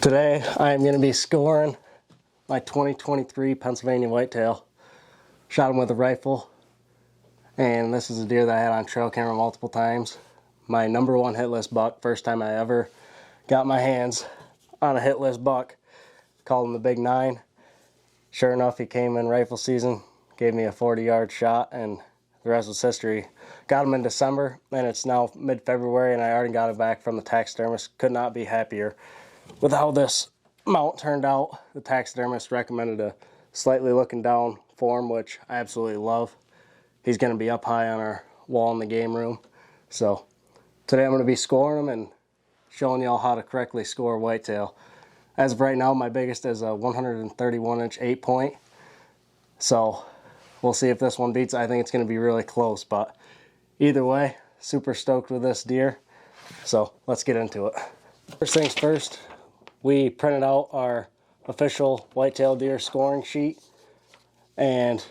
Today I am going to be scoring my 2023 Pennsylvania whitetail. Shot him with a rifle, and this is a deer that I had on trail camera multiple times. My number one hit list buck, first time I ever got my hands on a hit list buck. Called him the Big 9. Sure enough, he came in rifle season, gave me a 40-yard shot, and the rest was history. Got him in December, and it's now mid-February, and I already got it back from the taxidermist. Could not be happier with how this mount turned out. The taxidermist recommended a slightly looking down form, which I absolutely love. He's going to be up high on our wall in the game room. So today I'm going to be scoring him and showing y'all how to correctly score whitetail. As of right now, my biggest is a 131-inch 8-point. So we'll see if this one beats. I think it's going to be really close, but either way, super stoked with this deer. So let's get into it. First things first, we printed out our official whitetail deer scoring sheet and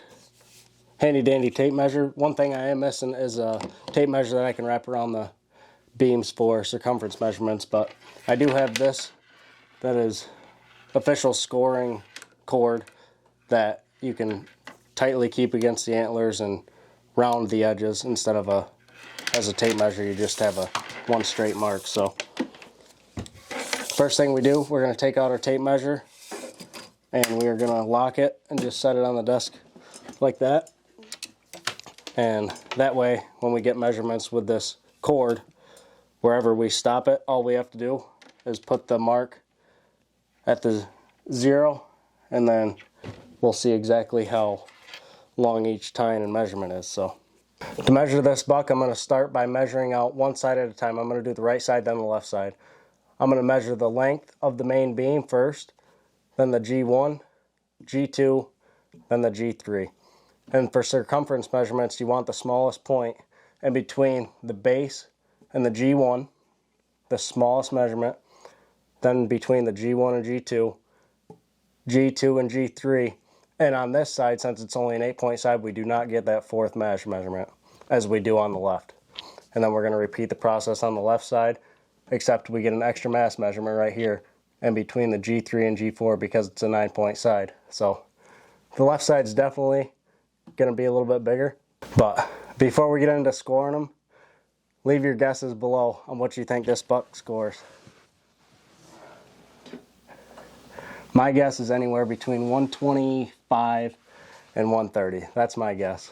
handy dandy tape measure. One thing I am missing is a tape measure that I can wrap around the beams for circumference measurements, but I do have this that is official scoring cord that you can tightly keep against the antlers and round the edges instead of as a tape measure you just have one straight mark. So first thing we do, we're going to take out our tape measure and we are going to lock it and just set it on the desk like that. And that way, when we get measurements with this cord, wherever we stop it, all we have to do is put the mark at the 0, and then we'll see exactly how long each tine and measurement is. So to measure this buck, I'm going to start by measuring out one side at a time. I'm going to do the right side, then the left side. I'm going to measure the length of the main beam first, then the G1, G2, then the G3. And for circumference measurements, you want the smallest point in between the base and the G1, the smallest measurement, then between the G1 and G2, G2 and G3. And on this side, since it's only an 8-point side, we do not get that fourth measurement as we do on the left. And then we're going to repeat the process on the left side, except we get an extra mass measurement right here in between the G3 and G4 because it's a 9-point side. So the left side is definitely going to be a little bit bigger. But before we get into scoring them, leave your guesses below on what you think this buck scores. My guess is anywhere between 125 and 130. That's my guess.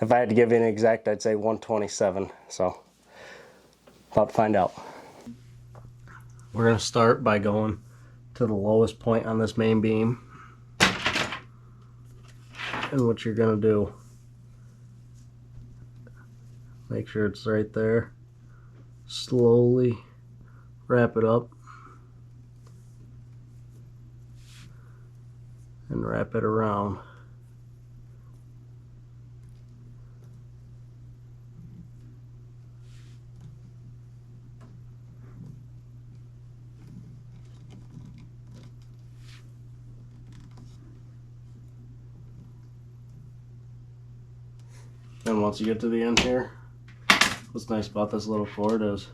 If I had to give you an exact, I'd say 127. So about to find out. We're going to start by going to the lowest point on this main beam. And what you're going to do, make sure it's right there. Slowly wrap it up and wrap it around. And once you get to the end here, what's nice about this little cord is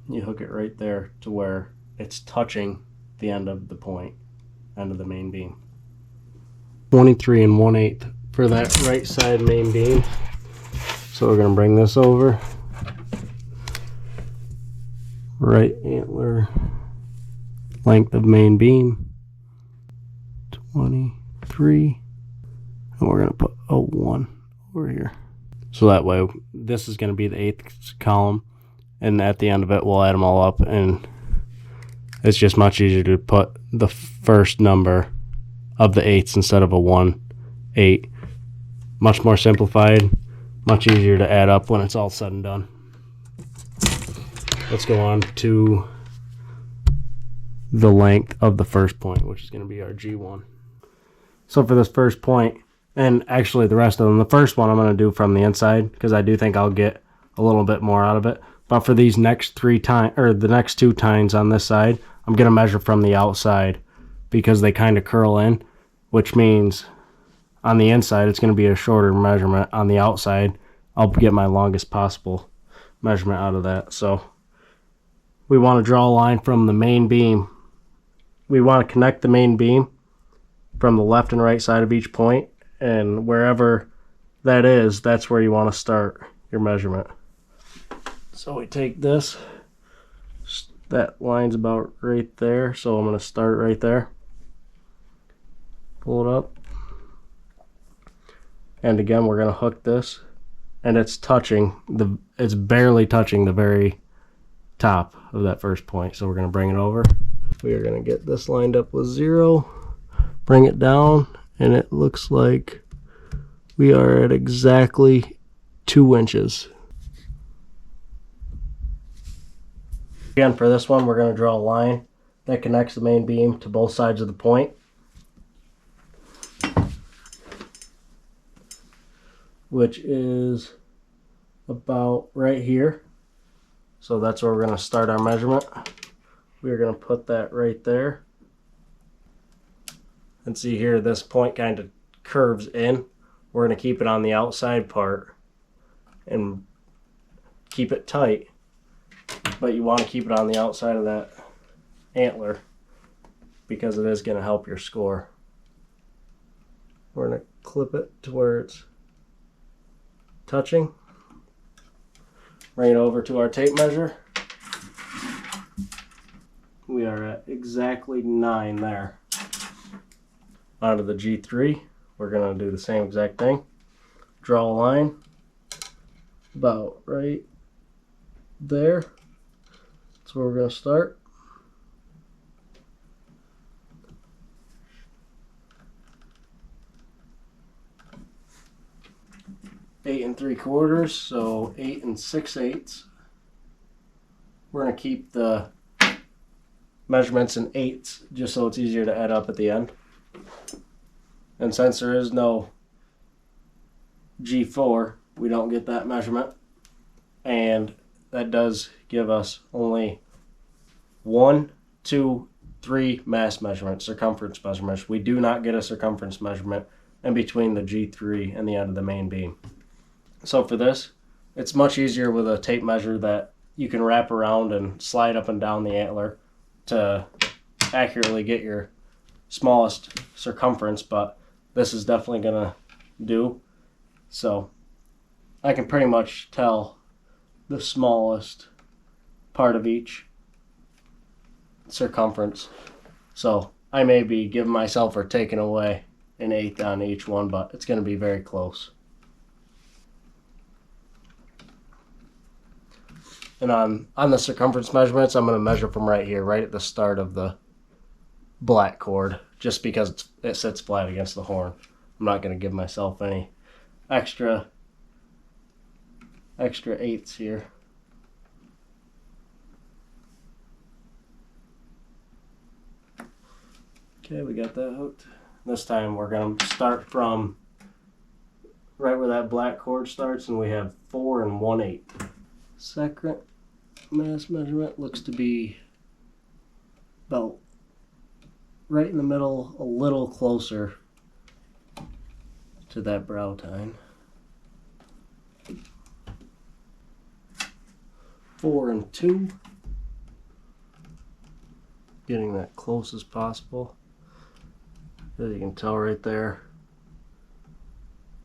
you hook it right there to where it's touching the end of the point, end of the main beam. 23 1/8 for that right side main beam. So we're going to bring this over. Right antler, length of main beam, 23. And we're going to put a 1 over here. So that way, this is going to be the 8th column. And at the end of it, we'll add them all up. And it's just much easier to put the first number of the 8s instead of a 1, 8. Much more simplified. Much easier to add up when it's all said and done. Let's go on to the length of the first point, which is going to be our G1. So for this first point, and actually the rest of them, the first one I'm going to do from the inside because I do think I'll get a little bit more out of it. But for these next the next 2 tines on this side, I'm going to measure from the outside because they kind of curl in, which means on the inside it's going to be a shorter measurement. On the outside, I'll get my longest possible measurement out of that. So we want to draw a line from the main beam. We want to connect the main beam from the left and right side of each point, and wherever that is, that's where you want to start your measurement. So we take this, that line's about right there, so I'm going to start right there, pull it up, and again we're going to hook this, and it's barely touching the very top of that first point, so we're going to bring it over. We are going to get this lined up with 0, bring it down, and it looks like we are at exactly 2 inches. Again, for this one, we're going to draw a line that connects the main beam to both sides of the point. Which is about right here. So that's where we're going to start our measurement. We're going to put that right there. And see here, this point kind of curves in. We're going to keep it on the outside part and keep it tight. But you want to keep it on the outside of that antler because it is going to help your score. We're going to clip it to where it's touching. Bring it over to our tape measure. We are at exactly 9 there. Onto the G3, we're going to do the same exact thing. Draw a line about right there. That's where we're going to start. Eight and 3/4, so 8 6/8. We're going to keep the measurements in 8ths just so it's easier to add up at the end. And since there is no G4, we don't get that measurement. And that does give us only 1, 2, 3 mass measurements, circumference measurements. We do not get a circumference measurement in between the G3 and the end of the main beam. So for this, it's much easier with a tape measure that you can wrap around and slide up and down the antler to accurately get your smallest circumference, but this is definitely gonna do. So I can pretty much tell the smallest part of each circumference. So I may be giving myself or taking away an 1/8 on each one, but it's going to be very close. And on the circumference measurements, I'm going to measure from right here, right at the start of the black cord, just because it sits flat against the horn. I'm not going to give myself any extra 1/8 here. Okay, we got that hooked. This time we're going to start from right where that black cord starts, and we have 4 1/8. Second mass measurement looks to be about right in the middle, a little closer to that brow tine. 4 2. Getting that close as possible. As you can tell right there,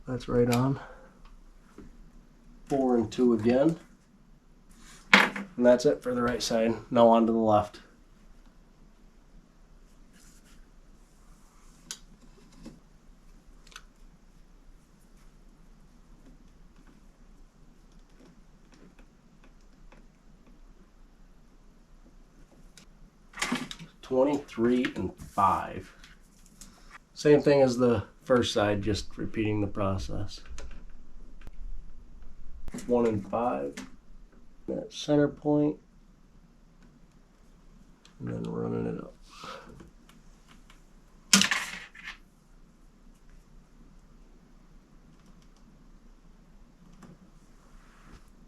that's right on. 4 2 again. And that's it for the right side. Now on to the left. (23 5). Same thing as the first side, just repeating the process. 1 5. That center point, and then running it up.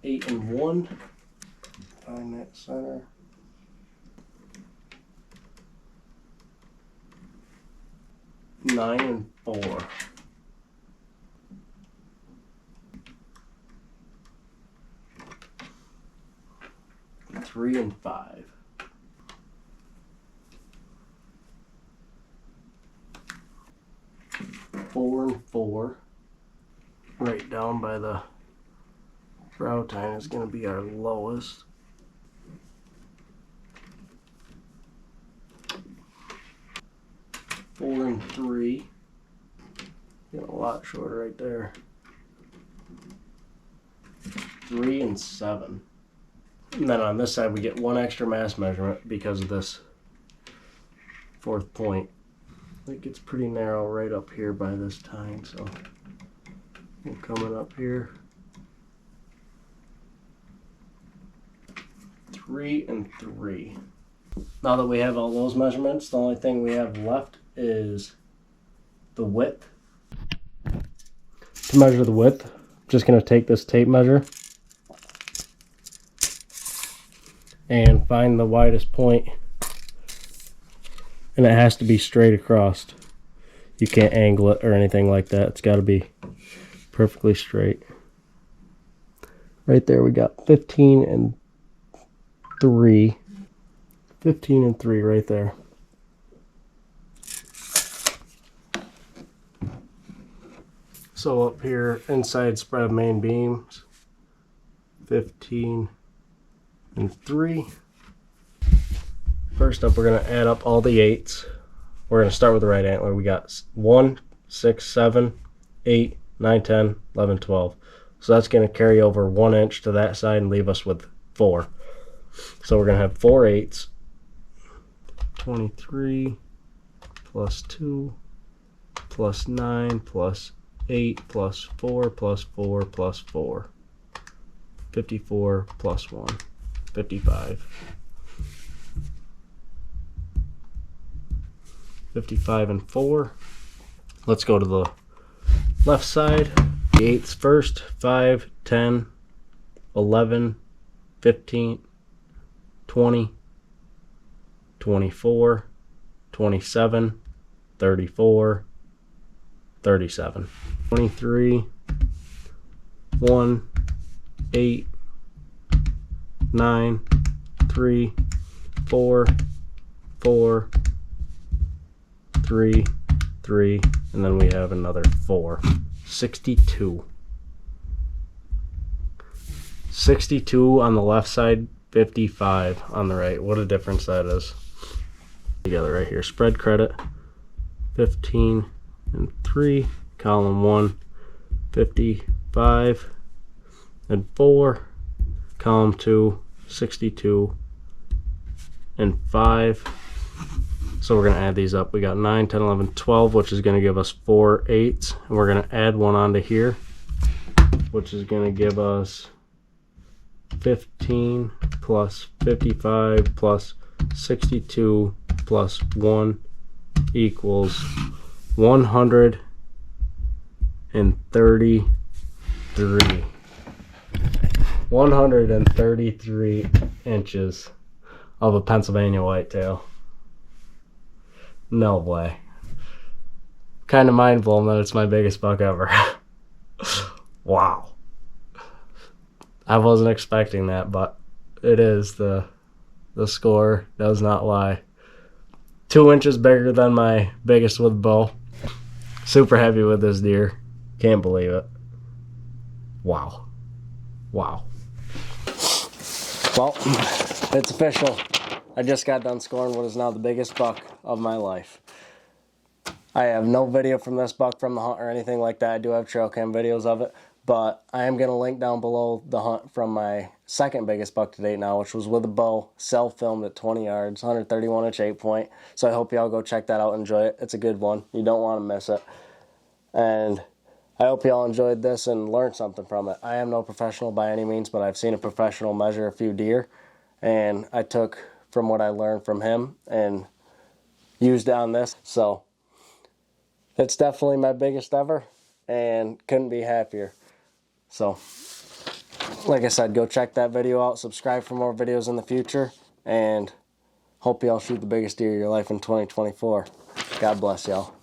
Eight 1. Find that center. 9 4. 3 3 and 5. Four and 4. Right down by the brow tine is going to be our lowest. 4 and 3. Get a lot shorter right there. 3 and 7. And then on this side we get one extra mass measurement because of this fourth point. It gets pretty narrow right up here by this tine, so we're coming up here. 3 and 3. Now that we have all those measurements, the only thing we have left is the width. To measure the width, I'm just going to take this tape measure and find the widest point, and it has to be straight across. You can't angle it or anything like that. It's got to be perfectly straight. Right there we got 15 and 3. 15 and 3 right there. So up here, inside spread of main beams, 15 and 3. First up, we're going to add up all the 8s. We're going to start with the right antler. We got 1, 6, 7, 8, 9, 10, 11, 12. So that's going to carry over 1 inch to that side and leave us with 4. So we're going to have 4 8s. 23 plus 2 plus 9 plus 8 plus 4 plus 4 plus 4. 54 plus 1. 55. 55 and 4. Let's go to the left side. The 8s first. 5, 10, 11, 15, 20, 24, 27, 34, 37. 23, 1, 8, 9, 3, 4, 4, 3, 3, and then we have another 4. 62. 62 on the left side, 55 on the right. What a difference that is. Together right here. Spread credit. 15 and 3. Column 1. 55 and 4. Column 2. 62 and 5. So we're going to add these up. We got 9, 10, 11, 12, which is going to give us 4 8s. And we're going to add one onto here, which is going to give us 15 plus 55 plus 62 plus 1 equals 133. 133 inches of a Pennsylvania whitetail. No way. Kind of mind blowing that it's my biggest buck ever. Wow. I wasn't expecting that, but it is. The score does not lie. 2 inches bigger than my biggest with bow. Super happy with this deer. Can't believe it. Wow. Wow. Well, it's official. I just got done scoring what is now the biggest buck of my life. I have no video from this buck from the hunt or anything like that. I do have trail cam videos of it, but I am going to link down below the hunt from my second biggest buck to date now, which was with a bow, self-filmed at 20 yards, 131-inch 8-point. So I hope y'all go check that out and enjoy it. It's a good one. You don't want to miss it. And I hope y'all enjoyed this and learned something from it. I am no professional by any means, but I've seen a professional measure a few deer, and I took from what I learned from him and used it on this. So it's definitely my biggest ever and couldn't be happier. So like I said, go check that video out, subscribe for more videos in the future, and hope y'all shoot the biggest deer of your life in 2024. God bless y'all.